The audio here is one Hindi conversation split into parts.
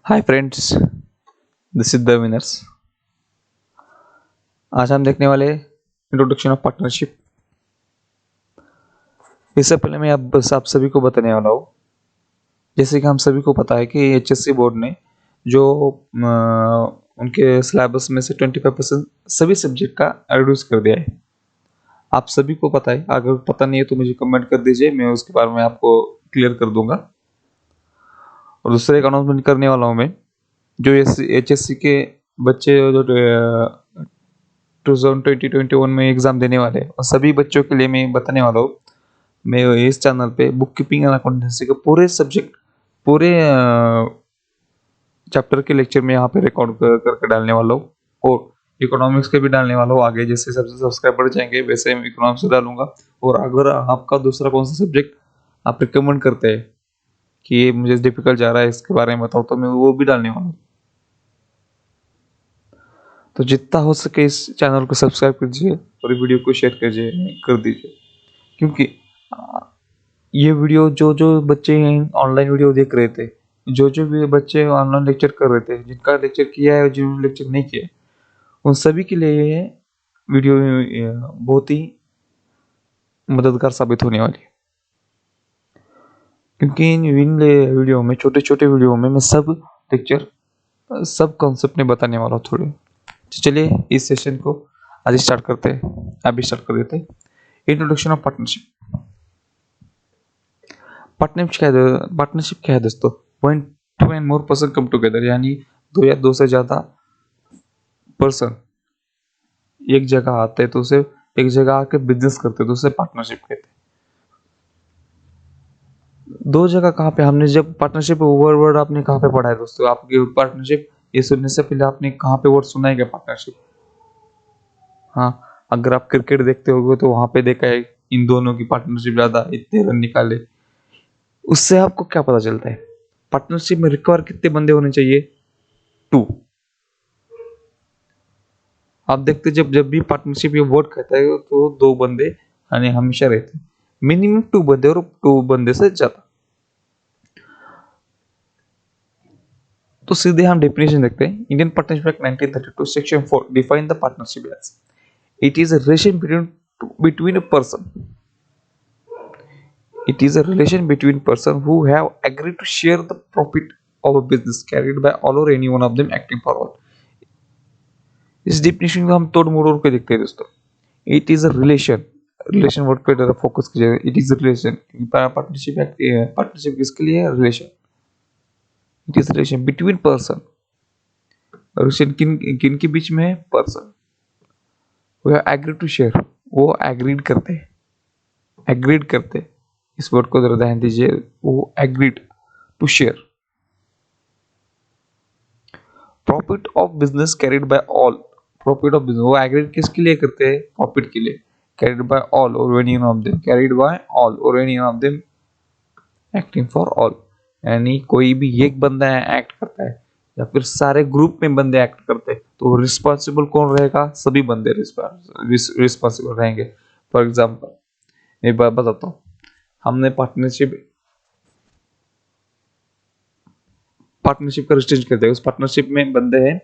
Hi friends, this is the winners. आज हम देखने वाले इंट्रोडक्शन ऑफ पार्टनरशिप। इससे पहले मैं अब बस आप सभी को बताने वाला हूँ। जैसे कि हम सभी को पता है कि एचएससी बोर्ड ने जो उनके सिलेबस में से 25% सभी सब्जेक्ट का रिड्यूस कर दिया है। आप सभी को पता है, अगर पता नहीं है तो मुझे कमेंट कर दीजिए, मैं उसके बारे में आपको क्लियर कर दूंगा। और दूसरा एक अनाउंसमेंट करने वाला हूँ मैं, जो एचएससी के बच्चे जो 2020-21 में एग्जाम देने वाले हैं और सभी बच्चों के लिए मैं बताने वाला हूँ। मैं इस चैनल पे बुक कीपिंग एंड अकाउंटेंसी के पूरे सब्जेक्ट, पूरे चैप्टर के लेक्चर में यहाँ पे रिकॉर्ड करके डालने वाला हूँ और इकोनॉमिक्स के भी डालने वाला हूँ। आगे जैसे सबसे सब्सक्राइब बढ़ जाएंगे वैसे मैं इकोनॉमिक्स डालूंगा। और अगर आपका दूसरा कौन सा सब्जेक्ट आप रिकमेंड करते हैं कि ये मुझे डिफिकल्ट जा रहा है, इसके बारे में बताओ, तो मैं वो भी डालने वाला हूँ। तो जितना हो सके इस चैनल को सब्सक्राइब कीजिए और वीडियो को शेयर कर दीजिए, क्योंकि ये वीडियो जो जो बच्चे ऑनलाइन वीडियो देख रहे थे, जो जो भी बच्चे ऑनलाइन लेक्चर कर रहे थे, जिनका लेक्चर किया है और जिन्होंने लेक्चर नहीं किया, उन सभी के लिए ये वीडियो बहुत ही मददगार साबित होने वाली है। क्योंकि इन वीडियो में, छोटे छोटे वीडियो में मैं सब लेक्चर, सब कॉन्सेप्ट में बताने वाला हूँ थोड़े। तो चलिए इस सेशन को आज स्टार्ट करते हैं, अभी स्टार्ट कर देते हैं। Introduction of partnership. पार्टनरशिप क्या है दोस्तों? When two and more person come together, यानी दो या दो से ज्यादा पर्सन एक जगह आते हैं तो उसे, एक जगह आके बिजनेस करते हैं तो उसे पार्टनरशिप कहते हैं। दो जगह कहाँ पे, हमने जब पार्टनरशिप वर्ड आपने कहाँ पे पढ़ा है दोस्तों? आपकी पार्टनरशिप ये सुनने से पहले आपने कहाँ पे वर्ड सुना है क्या, पार्टनरशिप? हाँ, अगर आप क्रिकेट देखते होगे तो वहां पे देखा है इन दोनों की पार्टनरशिप, ज्यादा इतने रन निकाले। उससे आपको क्या पता चलता है? पार्टनरशिप में रिक्वायर कितने बंदे होने चाहिए? 2। आप देखते जब जब भी पार्टनरशिप ये वर्ड कहता है तो 2 बंदे यानी हमेशा रहते हैं, मिनिमम 2 बंदे और 2 बंदे से ज्यादा। तो सीधे हम डेफिनेशन देखते हैं। Indian Partnership Act 1932 section 4 define the partnership as it is a relation between a person, it is a relation between person who have agreed to share the profit of a business carried by all or any one of them acting for all। इस डेफिनेशन को हम तोड़ मरोड़ के देखते हैं दोस्तों। It is a relation, relation word पे जरा फोकस कीजिएगा। It is a relation, partnership act, partnership किसके लिए है? Relation. It is relation between person, relation किन किन के बीच में है? पर्सन। वो एग्रीड टू शेयर, वो एग्रीड करते हैं, एग्रीड करते हैं। इस वर्ड को जरा ध्यान दीजिए, वो agreed to share profit of business carried by all. Profit of business वो एग्रीड किसके लिए करते हैं? प्रॉफिट के लिए। कैरिड बाय ऑल और any one of them, carried by all और any one of them acting for all, यानी कोई भी एक बंदा एक्ट करता है या फिर सारे ग्रुप में बंदे एक्ट करते हैं तो रिस्पॉन्सिबल कौन रहेगा? सभी बंदे रिस्पॉन्सिबल रहेंगे। फॉर एग्जाम्पल मैं बताता हूँ, हमने पार्टनरशिप का रजिस्ट्रेशन करते हैं। उस पार्टनरशिप में बंदे हैं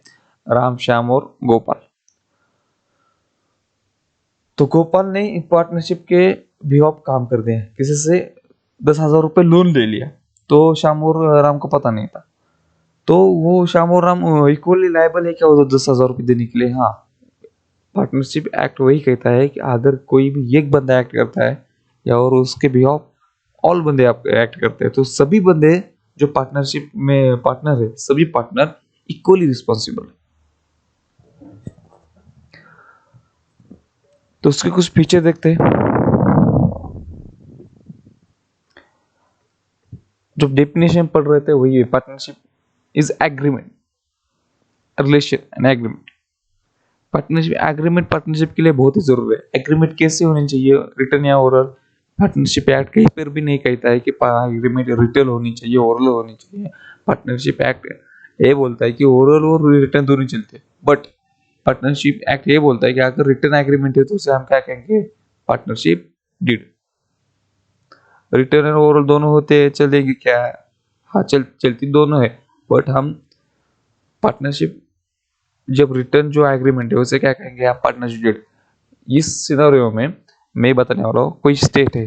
राम, श्याम और गोपाल। तो गोपाल ने पार्टनरशिप के बिहाफ काम कर दिए, किसी से 10,000 रुपए लोन ले लिया, तो श्याम और राम को पता नहीं था। तो वो श्याम और राम इक्वली लायबल है क्या वो 10,000 रुपए देने के लिए? हाँ, पार्टनरशिप एक्ट वही कहता है कि अगर कोई भी एक बंदा एक्ट करता है या और उसके बिहाफ ऑल बंदे एक्ट करते हैं तो सभी बंदे जो पार्टनरशिप में पार्टनर है, सभी पार्टनर इक्वली रिस्पॉन्सिबल है। तो उसके कुछ फीचर देखते हैं। जो डेफिनेशन पढ़ रहे थे वही है, partnership is agreement, relation and agreement. Partnership agreement partnership के लिए बहुत ही जरूरी है। एग्रीमेंट कैसे होनी चाहिए? रिटर्न या ओरल? पार्टनरशिप एक्ट कहीं पर भी नहीं कहता है कि एग्रीमेंट रिटर्न होनी चाहिए, ओरल होनी चाहिए। पार्टनरशिप एक्ट ये बोलता है कि ओरल और रिटर्न दोनों चलते हैं, बट पार्टनरशिप एक्ट ये बोलता है कि अगर रिटर्न एग्रीमेंट है तो उसे हम क्या कहेंगे? Partnership deed. रिटर्न और ओरल दोनों होते हैं, चलेगी क्या? हाँ चलती दोनों है, बट हम पार्टनरशिप जब रिटर्न जो एग्रीमेंट है उसे क्या कहेंगे आप, पार्टनरशिप डेट। इस सिनेरियो में मैं बताने वाला हूँ, कोई स्टेट है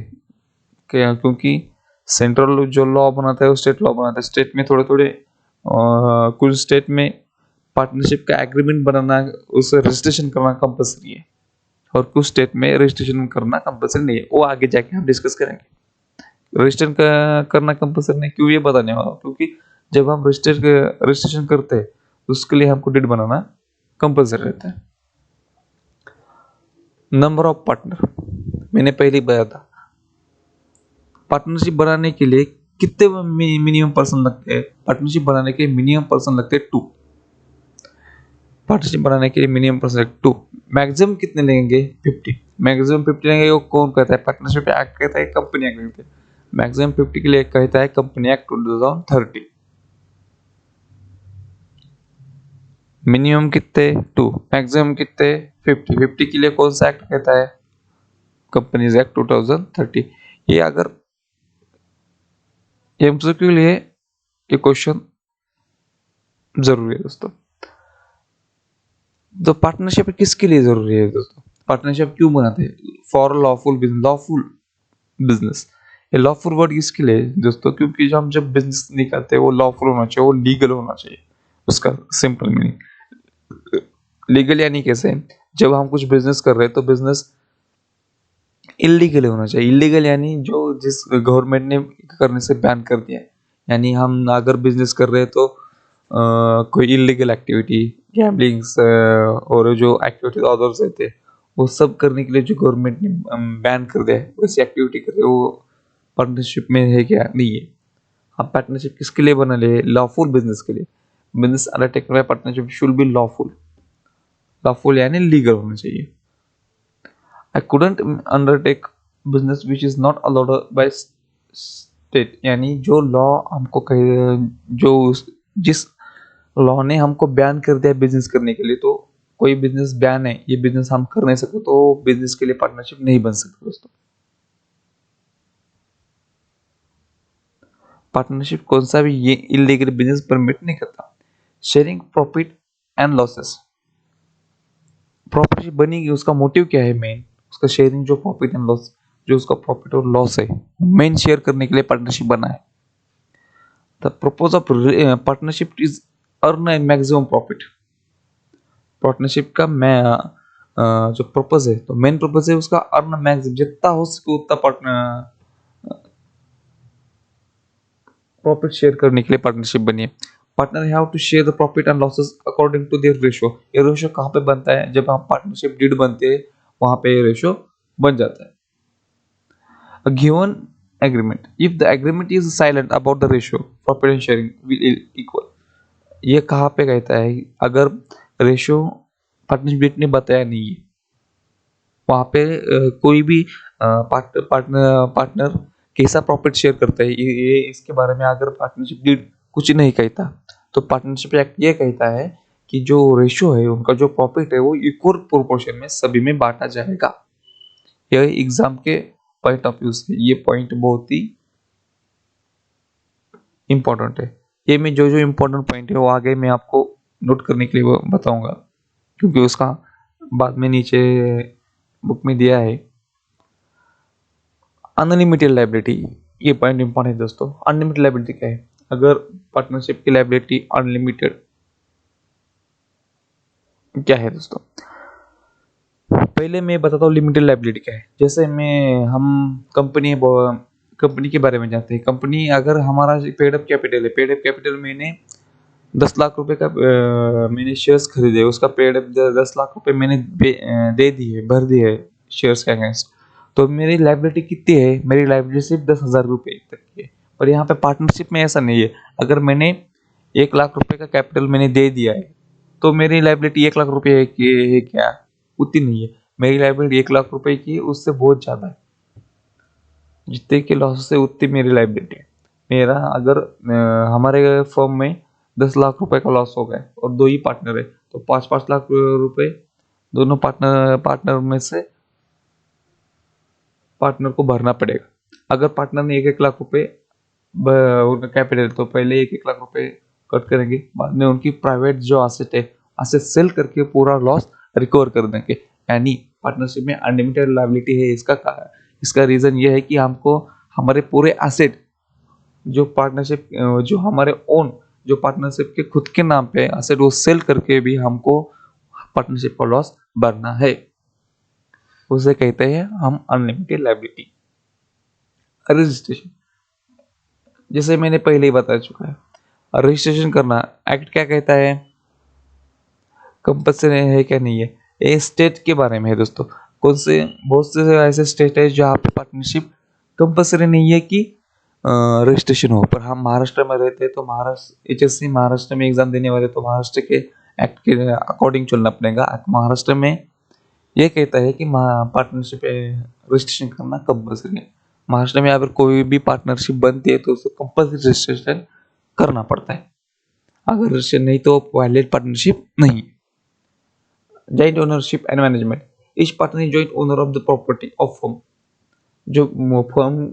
क्या, क्योंकि सेंट्रल जो लॉ बनाता है वो स्टेट लॉ बनाता है, स्टेट में थोड़े थोड़े कुछ स्टेट में पार्टनरशिप का एग्रीमेंट बनाना, उसे रजिस्ट्रेशन करना कंपलसरी है, और कुछ स्टेट में रजिस्ट्रेशन करना कंपलसरी नहीं है, वो आगे जाके हम डिस्कस करेंगे। करना कंपलसरी नहीं, क्यों, ये बताने वाला हूँ, क्योंकि जब हम रजिस्ट्रेशन करते हैं तो उसके लिए हमको डेट बनाना कंपलसरी रहता है। नंबर ऑफ पार्टनर, मैंने पहले ही बताया था, पार्टनरशिप बनाने के लिए कितने मिनिमम पर्सन लगते हैं, पार्टनरशिप बनाने के मिनिमम पर्सन लगते हैं 2। पार्टनरशिप बनाने के लिए मिनिमम पर्सन 2, मैक्सिमम कितने लेंगे 50, मैक्सिमम 50 लेंगे। वो कौन कहता है, पार्टनरशिप एक्ट कहता है, कंपनी एक्ट कहता है। मैक्सिमम 50 के लिए कहता है कंपनी एक्ट 2030। मिनिमम कितने 2, मैक्सिमम कितने 50, 50 के लिए कौन सा एक्ट कहता है, कंपनीज एक्ट 2030। ये अगर एमसीक्यू के लिए ये क्वेश्चन जरूरी है दोस्तों। तो पार्टनरशिप किसके लिए जरूरी है दोस्तों, पार्टनरशिप क्यों बनाते हैं, for lawful business, lawful business. ये लॉफुल वर्ड किसके लिए दोस्तों, क्योंकि जो हम जब बिजनेस नहीं करते वो लॉफुल होना चाहिए, वो लीगल होना चाहिए, उसका सिंपल मीनिंग। लीगल यानी कैसे, जब हम कुछ बिजनेस कर रहे हैं तो बिजनेस इलीगल होना चाहिए। इलीगल यानी जो जिस गवर्नमेंट ने करने से बैन कर दिया है, यानी हम अगर बिजनेस कर रहे हैं तो कोई इलीगल एक्टिविटी, गैम्बलिंग्स और जो एक्टिविटीज अदर्स रहते हैं वो सब करने के लिए जो गवर्नमेंट ने बैन कर दिया है, वैसी एक्टिविटी कर रहे हैं, वो पार्टनरशिप में है क्या, नहीं है। हम पार्टनरशिप किसके लिए बना ले, लॉफुल बिजनेस के लिए। Business undertaken by partnership should be lawful, lawful यानी लीगल होना चाहिए। I couldn't undertake business which is not allowed by state, यानी जो लॉ हमको कहे, जिस लॉ ने हमको बैन कर दिया बिजनेस करने के लिए, तो कोई बिजनेस बैन है, ये बिजनेस हम कर नहीं सकते, तो बिजनेस के लिए पार्टनरशिप नहीं बन सकती दोस्तों। पार्टनरशिप कौन सा भी ये इलीगल बिजनेस परमिट नहीं करता। Sharing profit and losses, property बनेगी उसका मोटिव क्या है, मेन उसका शेयरिंग, जो प्रॉफिट एंड लॉस, जो उसका प्रॉफिट और लॉस है मेन शेयर करने के लिए पार्टनरशिप बना है। The purpose of partnership is earn A maximum profit. Partnership का मैं जो पर्पज है, तो मेन पर्पज है उसका अर्न मैक्सिमम, जितना हो सके उतना पार्टनर प्रॉफिट शेयर करने के लिए पार्टनरशिप बनी है। Partner have to share the profit and losses according to their ratio. ये रेशियो कहाँ पे बनता है, जब हम पार्टनरशिप डीड बनते हैं वहां पे ये रेशियो बन जाता है। A given agreement, if the agreement is silent about the ratio, profit and sharing will equal। ये कहाँ पे कहता है, अगर रेशियो पार्टनरशिप ने बताया नहीं है, वहाँ पे कोई भी पार्टनर कैसा प्रॉफिट शेयर करता है, ये इसके बारे में अगर पार्टनरशिप डीड कुछ नहीं कहता, तो पार्टनरशिप एक्ट ये कहता है कि जो रेशियो है उनका, जो प्रॉफिट है वो इक्वल प्रोपोर्शन में सभी में बांटा जाएगा। यह एग्जाम के पॉइंट ऑफ व्यू से ये पॉइंट बहुत ही इंपॉर्टेंट है। ये में जो जो इंपॉर्टेंट पॉइंट है वो आगे मैं आपको नोट करने के लिए बताऊंगा, क्योंकि उसका बाद में नीचे बुक में दिया है। अनलिमिटेड लाइबिलिटी, ये पॉइंट इंपॉर्टेंट है दोस्तों। अनलिमिटेड लाइबिलिटी क्या है, अगर पार्टनरशिप की लाइबिलिटी अनलिमिटेड क्या है दोस्तों, पहले मैं बताता हूँ लिमिटेड लाइबिलिटी क्या है। जैसे मैं हम कंपनी के बारे में जानते हैं। कंपनी अगर हमारा पेड अप कैपिटल है, पेड अप कैपिटल मैंने 10 लाख रुपए का मैंने शेयर्स खरीदे, उसका पेड अप 10 लाख रुपए मैंने दे दिए, भर दिए शेयर्स के अगेंस्ट, तो मेरी लाइबिलिटी कितनी है, मेरी लाइबिलिटी सिर्फ 10,000 रुपये तक की है। पर यहाँ पे पार्टनरशिप में ऐसा नहीं है। अगर मैंने 1 लाख रुपए का कैपिटल मैंने दे दिया है, तो मेरी लाइबिलिटी 1 लाख रुपए है क्या, उतनी नहीं है। मेरी लाइबिलिटी 1 लाख रुपए की है, उससे बहुत ज़्यादा है। जितने के लॉस है उतनी मेरी लाइबिलिटी है। मेरा अगर हमारे फर्म में 10 लाख रुपए का लॉस हो गया और दो ही पार्टनर है, तो 5-5 लाख रुपए दोनों पार्टनर में से पार्टनर को भरना पड़ेगा। अगर पार्टनर ने 1-1 लाख रुपए कैपिटल, तो पहले 1-1 लाख रुपए कट करेंगे, बाद में उनकी प्राइवेट जो एसेट है एसेट सेल करके पूरा लॉस रिकवर कर देंगे। यानी पार्टनरशिप में अनलिमिटेड लायबिलिटी है। इसका रीजन ये है कि हमको हमारे पूरे एसेट जो पार्टनरशिप जो हमारे ओन जो पार्टनरशिप के खुद के नाम पे एसेट वो सेल करके भी हमको पार्टनरशिप का लॉस भरना है। उसे कहते हैं हम अनलिमिटेड लायबिलिटी। रजिस्ट्रेशन, जैसे मैंने पहले ही बता चुका है, रजिस्ट्रेशन करना एक्ट क्या कहता है, कंपल्सरी है क्या नहीं है। ये स्टेट के बारे में है दोस्तों। बहुत से ऐसे स्टेट है जहाँ पे पार्टनरशिप कंपल्सरी नहीं है कि रजिस्ट्रेशन हो, पर हम महाराष्ट्र में रहते हैं तो महाराष्ट्र HSC महाराष्ट्र में एग्जाम देने वाले तो महाराष्ट्र के एक्ट के अकॉर्डिंग चलना पड़ेगा। महाराष्ट्र में ये कहता है कि पार्टनरशिप रजिस्ट्रेशन करना कंपल्सरी है। महाराष्ट्र में अगर कोई भी पार्टनरशिप बनती है तो उसको कंपल्सरी रजिस्ट्रेशन करना पड़ता है। अगर रजिस्ट्रेशन नहीं तो वैलिड पार्टनरशिप नहीं। Joint ownership and management, each partner is joint owner of the property of firm. जो फर्म,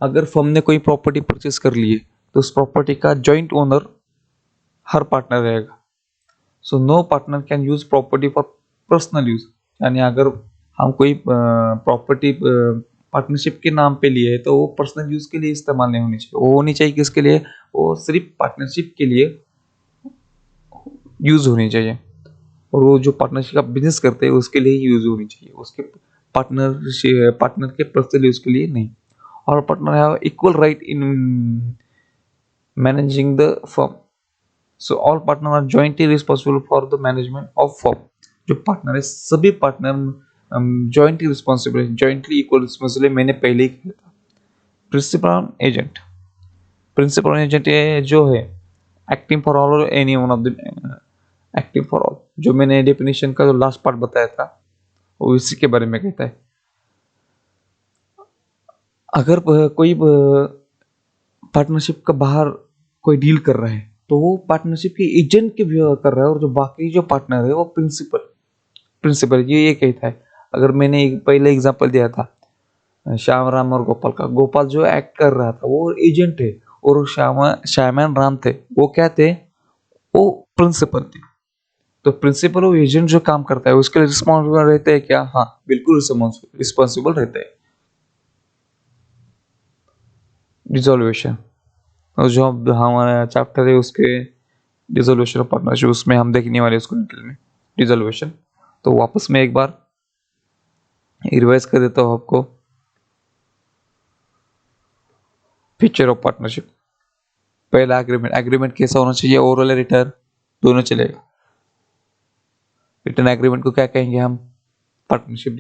अगर फर्म ने कोई प्रॉपर्टी परचेस कर ली है तो उस प्रॉपर्टी का जॉइंट ओनर हर पार्टनर रहेगा। So no partner can use property for personal use. यानी अगर हम कोई प्रॉपर्टी पार्टनरशिप के नाम पे लिए है तो वो पर्सनल यूज के लिए इस्तेमाल नहीं होनी चाहिए। वो होनी चाहिए किसके लिए, वो सिर्फ पार्टनरशिप के लिए यूज होनी चाहिए। और वो जो पार्टनरशिप का बिजनेस करते हैं उसके लिए ही यूज होनी चाहिए, उसके पार्टनर के पर्सनल यूज के लिए नहीं। और partner have equal right in managing the firm. So all partner are jointly responsible for the management of firm. जो पार्टनर है सभी पार्टनर जॉइंटली रिस्पॉन्सिबल है, जॉइंटली इक्वल रिस्पॉन्सिबल है। मैंने पहले ही कहा था। प्रिंसिपल एजेंट, प्रिंसिपल एजेंट जो है एक्टिंग फॉर ऑल और any one of the acting for all. जो मैंने डेफिनेशन का जो लास्ट पार्ट बताया था वो इसी के बारे में कहता है। अगर कोई पार्टनरशिप का बाहर कोई डील कर रहा है तो वो पार्टनरशिप के एजेंट के व्यवहार कर रहा है, और जो बाकी जो पार्टनर है वो प्रिंसिपल ये कहता है। अगर मैंने पहले एग्जांपल दिया था श्याम राम और गोपाल का, गोपाल जो एक्ट कर रहा था वो एजेंट है, और श्याम राम थे वो क्या थे, वो प्रिंसिपल थे। तो प्रिंसिपल और एजेंट जो काम करता है उसके लिए रिस्पॉन्सिबल रहते हैं क्या, हाँ बिल्कुल रिस्पॉन्सिबल रहते हैं। डिसोल्यूशन, और जो हमारा चैप्टर है उसके डिसोल्यूशन ऑफ पार्टनरशिप उसमें हम देखने वाले उसको डिटेल में डिसोल्यूशन। तो वापस में एक बार रिवाइज कर देता हूँ आपको। फीचर ऑफ पार्टनरशिप, पहला एग्रीमेंट कैसा होना चाहिए, ओरल रिटर्न दोनों चलेगा। रिटर्न एग्रीमेंट को क्या कहेंगे हम, partnership.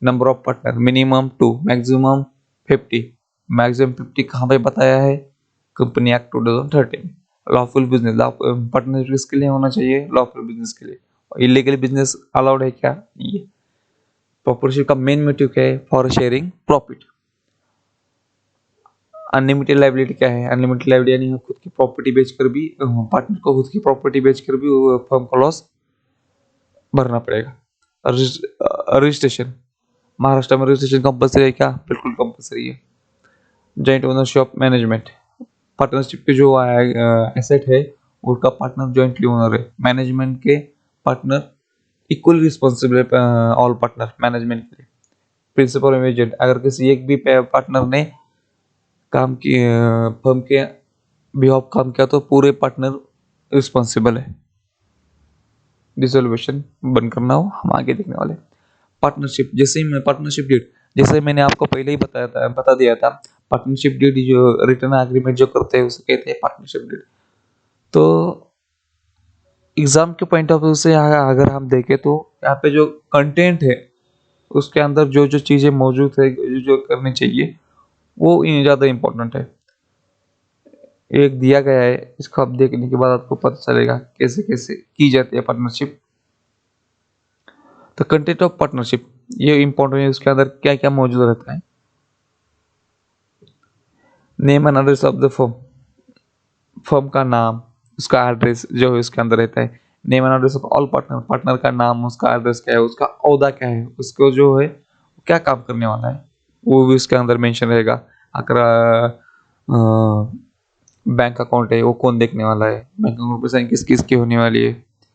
Number of partner minimum 2, maximum 50। Maximum 50 कहाँ पे बताया है, कंपनी एक्ट 2013 में। लॉफुल बिजनेस, पार्टनरशिप किसके लिए होना चाहिए, लॉफुल बिजनेस के लिए। इलीगल बिजनेस अलाउड है क्या, नहीं है। पार्टनरशिप का मेन मोटिव क्या है, for sharing profit. Unlimited liability क्या है, अनलिमिटेड लायबिलिटी यानी खुद की प्रॉपर्टी बेचकर भी पार्टनर को खुद की प्रॉपर्टी बेचकर भी फर्म को लॉस भरना पड़ेगा। रजिस्ट्रेशन, महाराष्ट्र में रजिस्ट्रेशन कंपल्सरी है क्या, बिल्कुल कंपल्सरी है। जॉइंट ओनरशिप मैनेजमेंट, पार्टनरशिप के जो एसेट है उसका पार्टनर जॉइंटली ओनर है। मैनेजमेंट के पार्टनर इक्वल रिस्पॉन्सिबल है ऑल पार्टनर मैनेजमेंट के लिए। प्रिंसिपल और एजेंट, अगर किसी एक भी पार्टनर ने काम की फर्म के बिहाफ काम किया तो पूरे पार्टनर रिस्पॉन्सिबल है। डिसोल्यूशन बंद करना हो हम आगे देखने वाले। पार्टनरशिप, जैसे ही पार्टनरशिप डीड, जैसे मैंने आपको पहले ही बता दिया था, पार्टनरशिप डीड जो रिटर्न एग्रीमेंट जो करते हैं उसे कहते हैं पार्टनरशिप डीड। तो एग्जाम के पॉइंट ऑफ व्यू से अगर हम देखें तो यहाँ पे जो कंटेंट है उसके अंदर जो जो चीज़ें मौजूद है, जो जो करनी चाहिए वो ज़्यादा इम्पोर्टेंट है। एक दिया गया है, इसको आप देखने के बाद आपको पता चलेगा कैसे कैसे की जाती है पार्टनरशिप। तो कंटेंट ऑफ पार्टनरशिप ये इम्पोर्टेंट है, उसके अंदर क्या क्या मौजूद रहता है। Name and address of the firm, firm का नाम, उसका एड्रेस जो है उसके अंदर रहता है। Name and address of all partner, partner का नाम, उसका एड्रेस क्या है, उसका ओहदा क्या है, उसको जो है क्या काम करने वाला है वो भी उसके अंदर मेंशन रहेगा। अगर बैंक अकाउंट है वो कौन देखने वाला है, बैंक अकाउंट पे साइन किस किस की होने वाली है,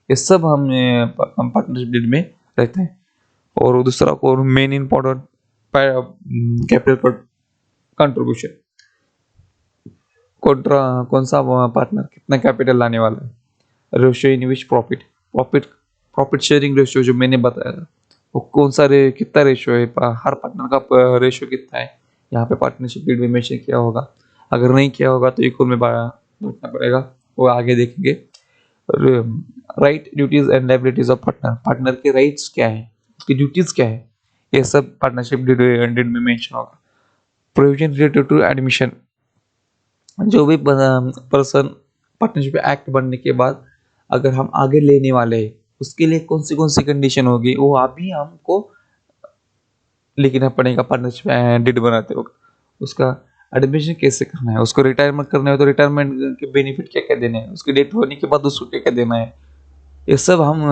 ये सब हम पार्टनरशिप डीड में रहते हैं। और दूसरा को मेन इम्पोर्टेंट कैपिटल कंट्रीब्यूशन, कौन सा पार्टनर कितना कैपिटल लाने वाला है, ratio in which profit profit profit sharing ratio जो मैंने बताया था वो कौन सा कितना रेशियो है, हर पार्टनर का रेशियो कितना है, यहाँ पे पार्टनरशिप डीड में मेंशन किया होगा। अगर नहीं किया होगा तो इक्वल में बांटना पड़ेगा, वो आगे देखेंगे। Right duties and liabilities of partner, partner के राइट्स क्या है, उसकी ड्यूटीज क्या है, ये सब पार्टनरशिप डीड में मेंशन होगा। प्रोविजन रिलेटेड टू एडमिशन, जो भी पर्सन पार्टनरशिप एक्ट बनने के बाद अगर हम आगे लेने वाले हैं उसके लिए कौन सी कंडीशन होगी वो अभी हमको लिखना पड़ेगा पार्टनरशिप डीड बनाते वक्त। उसका एडमिशन कैसे करना है, उसको रिटायरमेंट करना है तो रिटायरमेंट के बेनिफिट क्या क्या देने हैं, उसकी डेथ होने के बाद उसको क्या क्या देना है, ये सब हम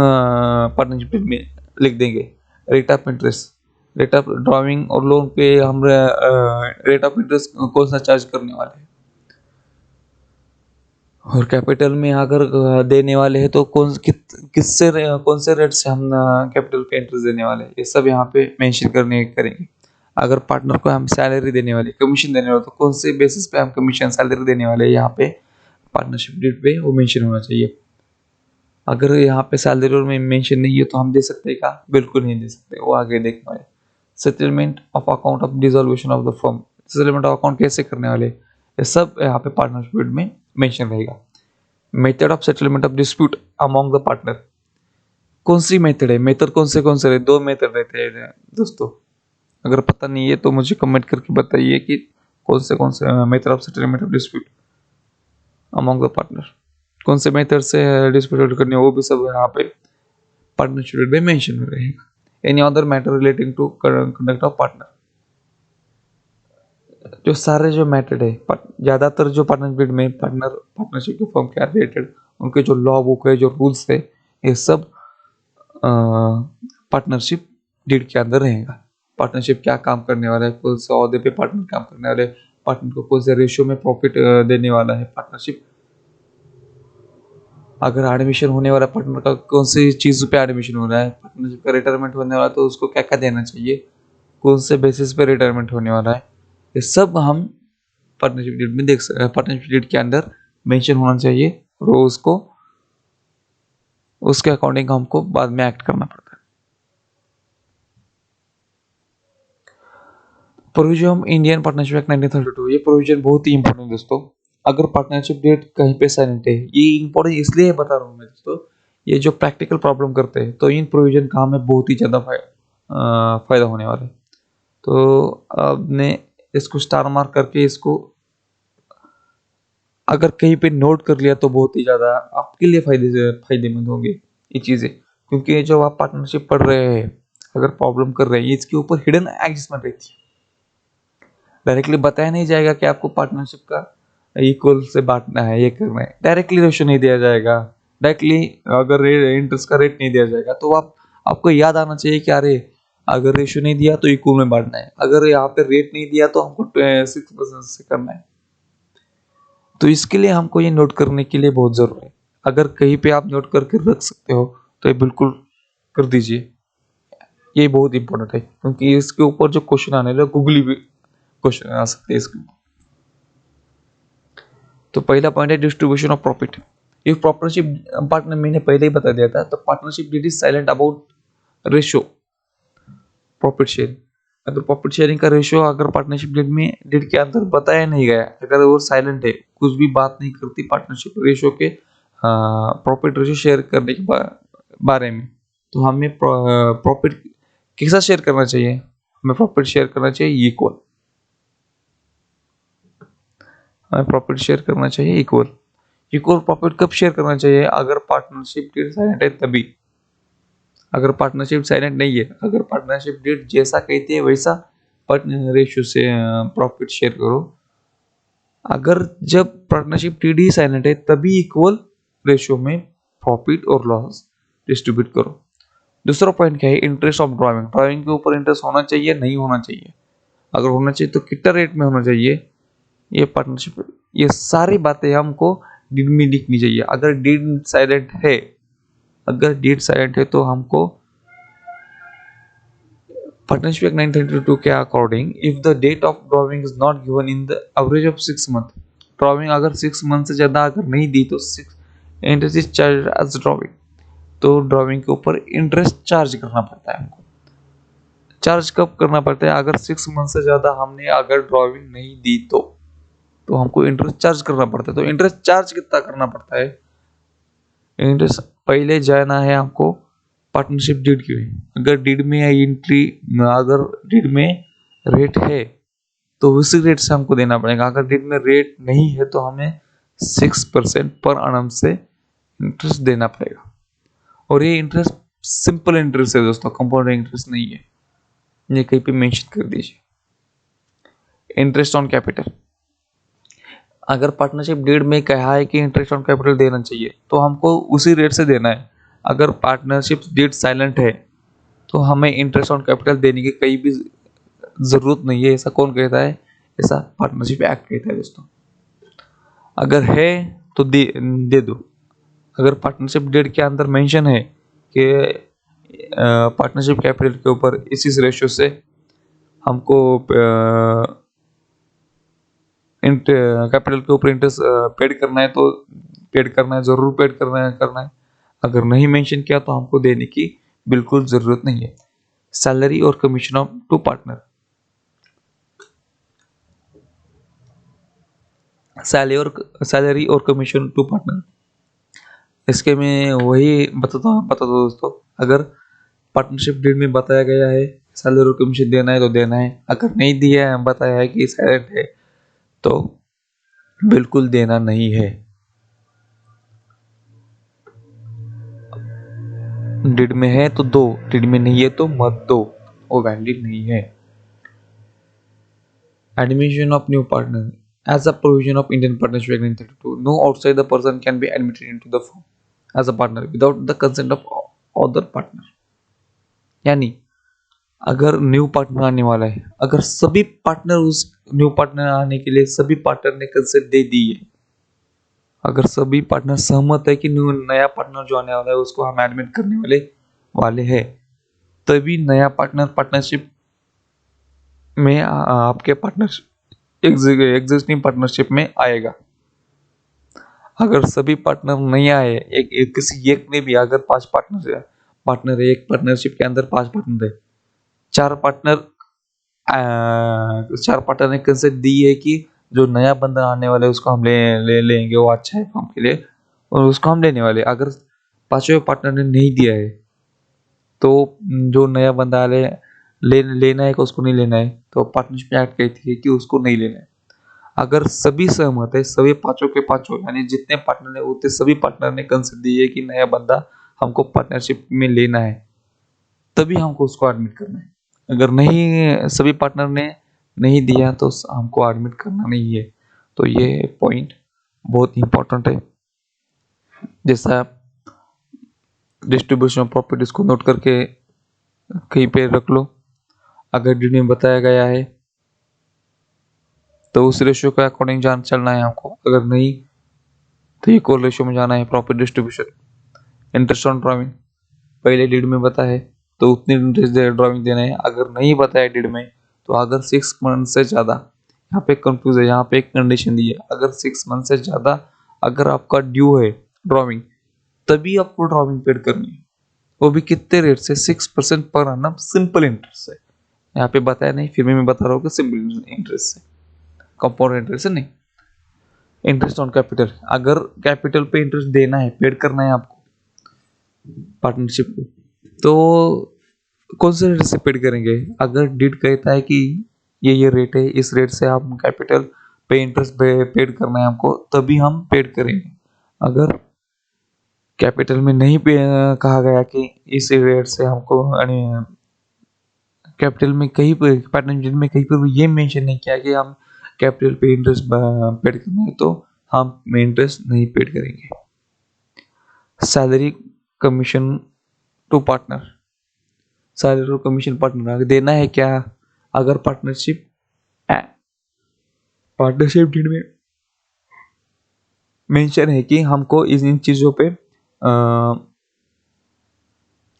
पार्टनरशिप डीड में लिख देंगे। Rate of interest, rate of drawing और लोन पे हम रेट ऑफ इंटरेस्ट कौन सा चार्ज करने वाले हैं, और कैपिटल में अगर देने वाले हैं तो कौन से रेट से हम कैपिटल पे इंटरेस्ट देने वाले हैं, ये सब यहाँ पे मेंशन करेंगे। अगर पार्टनर को हम सैलरी देने वाले, कमीशन देने वाले, तो कौन से बेसिस पे हम कमीशन सैलरी देने वाले हैं, यहाँ पे पार्टनरशिप डीड पे वो मेंशन होना चाहिए। अगर यहाँ पे सैलरी और में मेंशन नहीं है तो हम दे सकते हैं क्या, बिल्कुल नहीं दे सकते, वो आगे देखना है। Settlement of account of dissolution of the firm, settlement of account कैसे करने वाले, ये सब यहाँ पे पार्टनरशिप डीड में मेंशन रहेगा। Method of settlement of dispute among the partner, कौन सी मेथड है, मेथड कौन से रहे, दो मेथड रहते हैं दोस्तों। अगर पता नहीं है तो मुझे कमेंट करके बताइए कि कौन से method of settlement of dispute among the partner, कौन से मेथड से डिस्प्यूट करनी है, वो भी सब यहाँ पे पार्टनरशिप में मेंशन रहेगा। Any other matter relating to conduct of partner, जो सारे जो मेथड है ज़्यादातर जो पार्टनरशिप में पार्टनरशिप के फॉर्म के रिलेटेड उनके जो लॉ बुक है, जो रूल्स है, ये सब पार्टनरशिप डीड के अंदर रहेगा। पार्टनरशिप क्या काम करने वाला है, कौन से अहदे पे पार्टनर काम करने वाले, पार्टनर को कौन से रेशियो में प्रॉफिट देने वाला है, पार्टनरशिप अगर एडमिशन होने वाला पार्टनर का कौन सी चीज़ पे एडमिशन हो रहा है, पार्टनरशिप का रिटायरमेंट होने वाला तो उसको क्या क्या देना चाहिए, कौन से बेसिस पे रिटायरमेंट होने वाला है, ये सब हम पार्टनरशिप डीड में देख सकते हैं। पार्टनरशिप डीड के अंदर मेंशन होना चाहिए और उसको उसके अकॉर्डिंग हमको बाद में एक्ट करना पड़ता है। प्रोविजन इंडियन पार्टनरशिप एक्ट 1932, ये प्रोविजन बहुत ही इंपॉर्टेंट दोस्तों। अगर पार्टनरशिप डेट कहीं पे साइलेंट है, ये इंपॉर्टेंट इसलिए बता रहा हूँ मैं दोस्तों, ये जो प्रैक्टिकल प्रॉब्लम करते हैं तो इन प्रोविजन का हमें बहुत ही ज़्यादा फायदा होने वाला है। तो आपने इसको स्टार मार्क करके इसको अगर कहीं पे नोट कर लिया तो बहुत ही ज़्यादा आपके लिए फायदेमंद होंगे ये चीज़ें, क्योंकि जो आप पार्टनरशिप पढ़ रहे हैं अगर प्रॉब्लम कर रहे हैं, इसके ऊपर हिडन एडजस्टमेंट रहती है। डायरेक्टली बताया नहीं जाएगा कि आपको पार्टनरशिप का इक्वल से बांटना है, ये करना है, डायरेक्टली रेशियो नहीं दिया जाएगा, डायरेक्टली अगर इंटरेस्ट का रेट नहीं दिया जाएगा तो आपको याद आना चाहिए कि अरे अगर रेशियो नहीं दिया तो इक्वल में बांटना है, अगर यहाँ पे रेट नहीं दिया तो हमको 6% से करना है। तो इसके लिए हमको ये नोट करने के लिए बहुत ज़रूरी है। अगर कहीं पे आप नोट करके रख सकते हो तो ये बिल्कुल कर दीजिए, ये बहुत इंपॉर्टेंट है क्योंकि इसके ऊपर जो क्वेश्चन आने लगे गूगली भी क्वेश्चन आ सकते हैं इसके ऊपर। तो पहला पॉइंट है distribution of profit. If partnership partner मैंने पहले ही बता दिया था, तो partnership deed is silent about ratio profit sharing. अगर प्रॉफिट शेयरिंग का रेशियो अगर पार्टनरशिप डीड के अंदर बताया नहीं गया, अगर वो साइलेंट है, कुछ भी बात नहीं करती पार्टनरशिप रेशियो के प्रॉफिट रेशियो शेयर करने के बारे में, तो हमें प्रॉफिट कैसा शेयर करना चाहिए, हमें प्रॉफिट शेयर करना चाहिए इक्वल, हमें प्रॉफिट शेयर करना चाहिए इक्वल। इक्वल प्रॉफिट कब शेयर करना चाहिए, अगर पार्टनरशिप डीड साइलेंट है तभी। अगर पार्टनरशिप साइलेंट नहीं है, अगर पार्टनरशिप डीड जैसा कहती है वैसा रेशियो से प्रॉफिट शेयर करो। अगर जब पार्टनरशिप डीड ही साइलेंट है तभी इक्वल रेशियो में प्रॉफिट और लॉस डिस्ट्रीब्यूट करो। दूसरा पॉइंट क्या है, इंटरेस्ट ऑफ ड्राइविंग। ड्राइविंग के ऊपर इंटरेस्ट होना चाहिए नहीं होना चाहिए, अगर होना चाहिए तो कितना रेट में होना चाहिए, ये पार्टनरशिप ये सारी बातें हमको डीड में लिखनी चाहिए। अगर डीड साइलेंट है तो हमको पार्टनरशिप एक्ट 932 के according if the date of drawing is not given in the average of 6 month, drawing अगर 6 मंथ से ज़्यादा अगर नहीं दी तो interest is charge as drawing, तो ड्रॉइंग के ऊपर इंटरेस्ट चार्ज करना पड़ता है हमको। चार्ज कब करना पड़ता है? अगर 6 मंथ से ज़्यादा हमने अगर ड्रॉइंग नहीं दी तो हमको इंटरेस्ट चार्ज करना पड़ता है। तो इंटरेस्ट चार्ज कितना करना पड़ता है? इंटरेस्ट पहले जाना है हमको पार्टनरशिप डीड की। अगर डीड में एंट्री, अगर डीड में रेट है तो उसी रेट से हमको देना पड़ेगा। अगर डीड में रेट नहीं है तो हमें 6% पर annum से इंटरेस्ट देना पड़ेगा। और ये इंटरेस्ट सिंपल इंटरेस्ट है दोस्तों, कंपाउंड इंटरेस्ट नहीं है। ये कहीं पे मेंशन कर दीजिए। इंटरेस्ट ऑन कैपिटल, अगर पार्टनरशिप डीड में कहा है कि इंटरेस्ट ऑन कैपिटल देना चाहिए तो हमको उसी रेट से देना है। अगर पार्टनरशिप डीड साइलेंट है तो हमें इंटरेस्ट ऑन कैपिटल देने की कहीं भी जरूरत नहीं है। ऐसा कौन कहता है? ऐसा पार्टनरशिप एक्ट कहता है दोस्तों। अगर है तो दे दो। अगर पार्टनरशिप डीड के अंदर मेंशन है कि पार्टनरशिप कैपिटल के ऊपर इस रेशियो से हमको कैपिटल के ऊपर इंटरेस्ट पेड करना है तो पेड करना है, जरूर पेड करना है। अगर नहीं मेंशन किया तो हमको देने की बिल्कुल जरूरत नहीं है। सैलरी और commission of to partner, salary और कमीशन टू पार्टनर, इसके में वही बता दो दोस्तों। अगर पार्टनरशिप डीड में बताया गया है सैलरी और कमीशन देना है तो देना है। अगर नहीं दिया है, बताया है कि साइलेंट है, तो बिल्कुल देना नहीं है। डीड में है तो दो, डीड में नहीं है तो मत दो, वो वैलिड नहीं है। Admission of new partner. As a provision of Indian Partnership Act 1932, no outside the person can be admitted into the firm as a partner without the consent of other partner. यानी अगर न्यू पार्टनर आने वाला है, अगर सभी पार्टनर उस न्यू पार्टनर आने के लिए सभी पार्टनर ने कंसेंट दे दी है, अगर सभी पार्टनर सहमत है कि नया पार्टनर जो आने वाला है उसको हम एडमिट करने वाले हैं, तभी नया पार्टनर पार्टनरशिप में आपके पार्टनरशिप एग्जिस्टिंग पार्टनरशिप में आएगा। अगर सभी पार्टनर नहीं आए, किसी एक ने भी, अगर 5 पार्टनर है, एक पार्टनरशिप के अंदर 5 पार्टनर है, चार पार्टनर चार पार्टनर ने कंसेंट दी है कि जो नया बंदा आने वाला है उसको हम ले लेंगे, वो अच्छा है काम के लिए और उसको हम लेने वाले। अगर पांचवें पार्टनर ने नहीं दिया है तो जो नया बंदा लेना है कि उसको नहीं लेना है, तो पार्टनरशिप एक्ट कहती है कि उसको नहीं लेना है। अगर सभी सहमत है, सभी पांचों के पांचों यानी जितने पार्टनर है उतने सभी पार्टनर ने कंसेंट दी है कि नया बंदा हमको पार्टनरशिप में लेना है, तभी हमको उसको एडमिट करना है। अगर नहीं, सभी पार्टनर ने नहीं दिया तो हमको एडमिट करना नहीं है। तो ये पॉइंट बहुत इंपॉर्टेंट है। जैसा डिस्ट्रीब्यूशन ऑफ प्रॉपर्टीज को नोट करके कहीं पे रख लो। अगर डी में बताया गया है तो उस रेशियो के अकॉर्डिंग चलना है हमको। अगर नहीं तो इक्वल रेशियो में जाना है। Profit distribution, interest on drawing पहले डीड में बताया है तो उतनी इंटरेस्ट ड्राइंग देना है। अगर नहीं बताया डीड में तो अगर 6 मंथ से ज़्यादा, यहाँ पे कंफ्यूज है, यहाँ पे एक कंडीशन दी है, अगर 6 मंथ से ज़्यादा अगर आपका ड्यू है ड्राइंग, तभी आपको ड्राइंग पेड करनी है। वो भी कितने रेट से? 6% पर annum सिंपल इंटरेस्ट से। यहाँ पे बताया नहीं, फिर भी मैं बता रहा हूँ कि सिंपल इंटरेस्ट से, कंपाउंड इंटरेस्ट से नहीं। इंटरेस्ट ऑन कैपिटल, अगर कैपिटल पे इंटरेस्ट देना है, पेड करना है आपको पार्टनरशिप को, तो कौन से रेट से पेड करेंगे? अगर डीड कहता है कि ये रेट है, इस रेट से आप कैपिटल पे इंटरेस्ट पेड करना है हमको, तभी हम पेड करेंगे। अगर कैपिटल में नहीं कहा गया कि इस रेट से हमको, कैपिटल में कहीं पर पार्टनरशिप में कहीं पर ये मेंशन नहीं किया कि हम कैपिटल पे इंटरेस्ट पेड करना है, तो हम इंटरेस्ट नहीं पेड करेंगे। Salary commission to partner, salary और कमीशन पार्टनर देना है क्या? अगर पार्टनरशिप डीड में मेंशन है कि हमको इन चीज़ों पे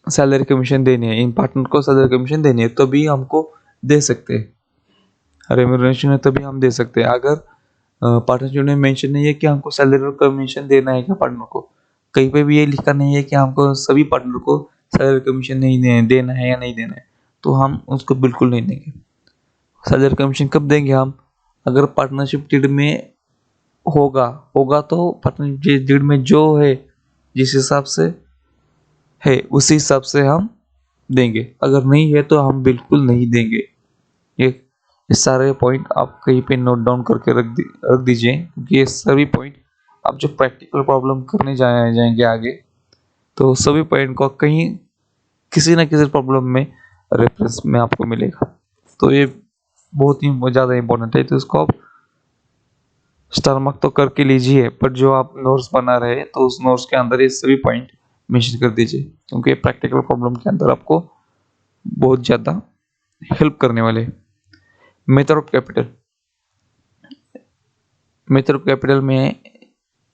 सैलरी कमीशन देनी है, इन पार्टनर को सैलरी कमीशन देनी है, तभी हमको दे सकते हैं रेम्यूनरेशन है, तभी हम दे सकते हैं। अगर पार्टनरशिप में मेंशन नहीं है कि हमको सैलरी और कमीशन देना है क्या पार्टनर को, कहीं पे भी ये लिखा नहीं है कि हमको सभी पार्टनर को सैलरी कमीशन नहीं देना है या नहीं देना है, तो हम उसको बिल्कुल नहीं देंगे। सैलरी कमीशन कब देंगे हम, अगर पार्टनरशिप डीड में होगा होगा तो पार्टनरशिप डीड में जो है जिस हिसाब से है उसी हिसाब से हम देंगे, अगर नहीं है तो हम बिल्कुल नहीं देंगे। ये सारे पॉइंट आप कहीं पे नोट डाउन करके रख दीजिए, क्योंकि ये सभी पॉइंट आप जो प्रैक्टिकल प्रॉब्लम करने जाएंगे आगे, तो सभी पॉइंट को कहीं किसी ना किसी प्रॉब्लम में रेफरेंस में आपको मिलेगा। तो ये बहुत ही ज़्यादा इम्पोर्टेंट है, तो इसको आप स्टार मार्क तो करके लीजिए, पर जो आप नोट्स बना रहे हैं तो उस नोट्स के अंदर ये सभी पॉइंट मेंशन कर दीजिए, क्योंकि प्रैक्टिकल प्रॉब्लम के अंदर आपको बहुत ज़्यादा हेल्प करने वाले। Method of capital, method of capital में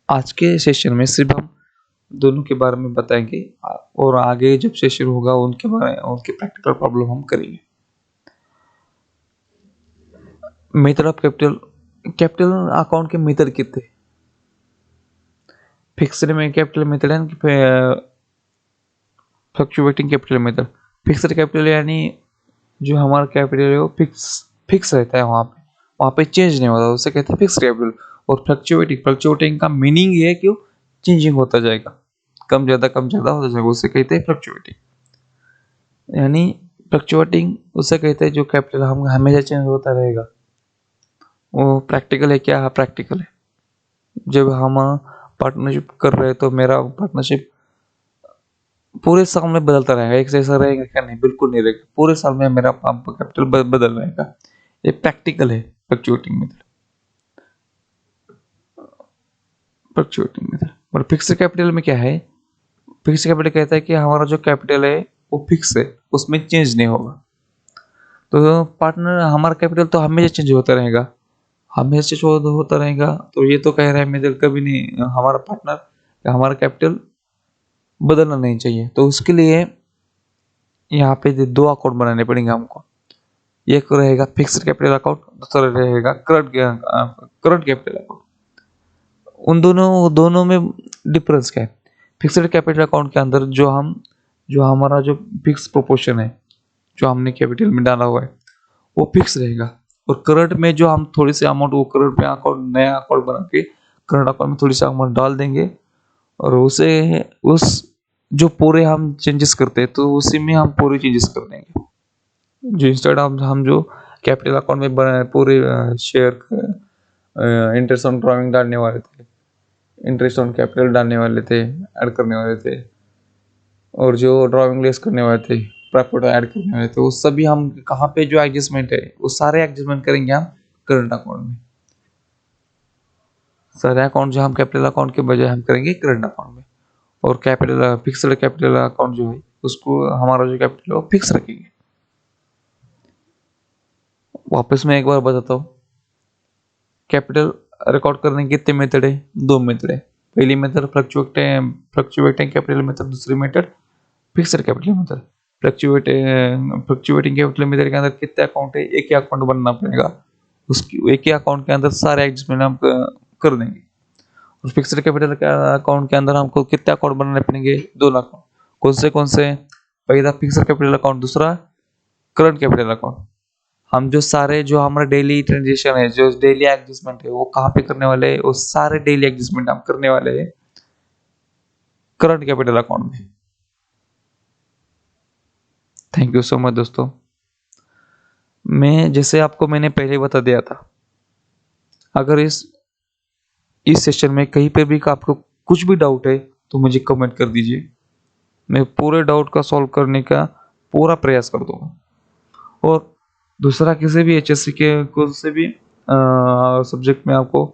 आज के सेशन में सिर्फ हम दोनों के बारे में बताएंगे, और आगे जब सेशन होगा उनके बारे उनके प्रैक्टिकल प्रॉब्लम हम करेंगे। Method of capital, capital account के मेथड कितने, फिक्स्ड में कैपिटल मेथड है, fluctuating capital method. Fixed capital यानी जो हमारा कैपिटल है वो फिक्स रहता है, वहाँ पे चेंज नहीं होता, उसे कहते हैं फिक्स कैपिटल। और फ्लक्चुएटिंग का मीनिंग ये है कि वो चेंजिंग होता जाएगा, कम ज़्यादा होता जाएगा, उसे कहते हैं फ्लक्चुएटिंग। यानी फ्लक्चुएटिंग उसे कहते हैं जो कैपिटल हम हमेशा चेंज होता रहेगा। वो प्रैक्टिकल है क्या, प्रैक्टिकल है। जब हम पार्टनरशिप कर रहे हैं तो मेरा पार्टनरशिप पूरे साल में बदलता रहेगा, एक जैसा रहेगा क्या, नहीं, बिल्कुल नहीं रहेगा, पूरे साल में मेरा पंप कैपिटल बदल रहेगा। ये प्रैक्टिकल है फ्लक्चुएटिंग मेथड, और फिक्स्ड कैपिटल में क्या है, फिक्स्ड कैपिटल कहता है कि हमारा जो कैपिटल है वो फिक्स है, उसमें चेंज नहीं होगा। तो पार्टनर हमारा कैपिटल तो हमेशा चेंज होता रहेगा, हमेशा चेंज होता रहेगा, तो ये तो कह रहा है मेरे कभी नहीं हमारा पार्टनर हमारा कैपिटल बदलना नहीं चाहिए। तो उसके लिए यहाँ पे दो अकाउंट बनाने पड़ेंगे हमको, एक रहेगा फिक्स्ड कैपिटल अकाउंट, दूसरा रहेगा करंट कैपिटल अकाउंट। उन दोनों में डिफरेंस क्या है, फिक्स्ड कैपिटल अकाउंट के अंदर जो हमारा जो फिक्स प्रोपोर्शन है जो हमने कैपिटल में डाला हुआ है वो फिक्स रहेगा, और करंट में जो हम थोड़ी सी अमाउंट वो करंट में अकाउंट नया अकाउंट बना के करंट अकाउंट में थोड़ी सी अमाउंट डाल देंगे, और उसे उस जो पूरे हम चेंजेस करते हैं तो उसी में हम पूरे चेंजेस कर देंगे। जो इंस्टेड हम जो कैपिटल अकाउंट में बना पूरे शेयर इंटरेस्ट ऑन ड्राइंग डालने वाले थे, इंटरेस्ट ऑन कैपिटल डालने वाले थे, ऐड करने वाले थे, और जो ड्राइंग लेस करने वाले थे, प्रॉफिट ऐड करने वाले थे, वो सभी हम कहाँ पे जो एडजस्टमेंट है वो सारे एडजस्टमेंट करेंगे हम करंट अकाउंट में। सारे अकाउंट जो हम कैपिटल अकाउंट के बजाय हम करेंगे करंट अकाउंट में, और कैपिटल फिक्स्ड कैपिटल अकाउंट जो है उसको हमारा जो कैपिटल है वो फिक्स रखेंगे। वापस मैं एक बार बताता हूँ, कैपिटल रिकॉर्ड करने के कितने मेथड है, दो मेथड है। पहली मेथड फ्लक्चुएटिंग कैपिटल मेथड, दूसरी method fixed capital method. Fluctuating capital method के अंदर कितने अकाउंट है, एक ही अकाउंट बनना पड़ेगा, उसकी एक ही अकाउंट के अंदर सारे एडजस्टमेंट हम कर देंगे। और फिक्स्ड कैपिटल अकाउंट के अंदर हमको कितने अकाउंट बनाने पड़ेंगे, दो अकाउंट। कौन से, पहला फिक्स्ड कैपिटल अकाउंट, दूसरा करंट कैपिटल अकाउंट। हम जो सारे जो हमारा डेली ट्रांजेक्शन है, जो डेली एडजस्टमेंट है वो कहाँ पे करने वाले हैं, वो सारे डेली एडजस्टमेंट हम करने वाले हैं करंट कैपिटल अकाउंट में। थैंक यू सो मच दोस्तों। मैं जैसे आपको मैंने पहले बता दिया था, अगर इस सेशन में कहीं पे भी आपको कुछ भी डाउट है तो मुझे कमेंट कर दीजिए, मैं पूरे डाउट का सॉल्व करने का पूरा प्रयास कर दूंगा। और दूसरा किसी भी एचएससी के कोई से भी सब्जेक्ट में आपको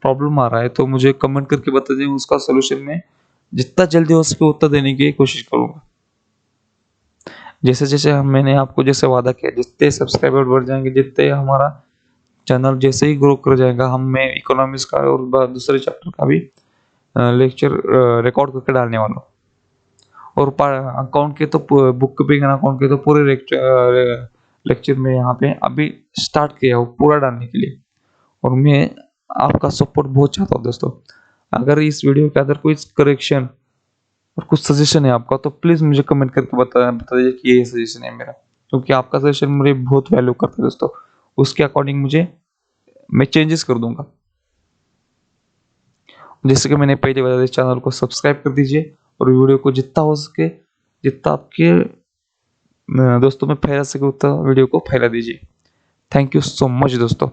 प्रॉब्लम आ रहा है तो मुझे कमेंट करके बता दें, उसका सोल्यूशन मैं जितना जल्दी हो सके उतना देने की कोशिश करूँगा। जैसे जैसे मैंने आपको जैसे वादा किया, जितने सब्सक्राइबर बढ़ जाएंगे, जितने हमारा चैनल जैसे ही ग्रो कर जाएगा, हम मैं इकोनॉमिक्स का और दूसरे चैप्टर का भी लेक्चर रिकॉर्ड करके डालने वाला हूँ। और अकाउंट के तो बुक कीपिंग एंड अकाउंट के तो पूरे लेक्चर में यहाँ पे अभी स्टार्ट किया हूँ पूरा डालने के लिए। और मैं आपका सपोर्ट बहुत चाहता हूँ दोस्तों। अगर इस वीडियो के अंदर कोई करेक्शन और कुछ सजेशन है आपका तो प्लीज़ मुझे कमेंट करके बता दीजिए कि ये सजेशन है मेरा, क्योंकि आपका सजेशन मुझे बहुत वैल्यू करता है दोस्तों। उसके अकॉर्डिंग मुझे मैं चेंजेस कर दूंगा। जैसे कि मैंने पहले बताया, चैनल को सब्सक्राइब कर दीजिए और वीडियो को जितना हो सके, जितना आपके दोस्तों में फैला सके उतना वीडियो को फैला दीजिए। थैंक यू सो मच दोस्तों।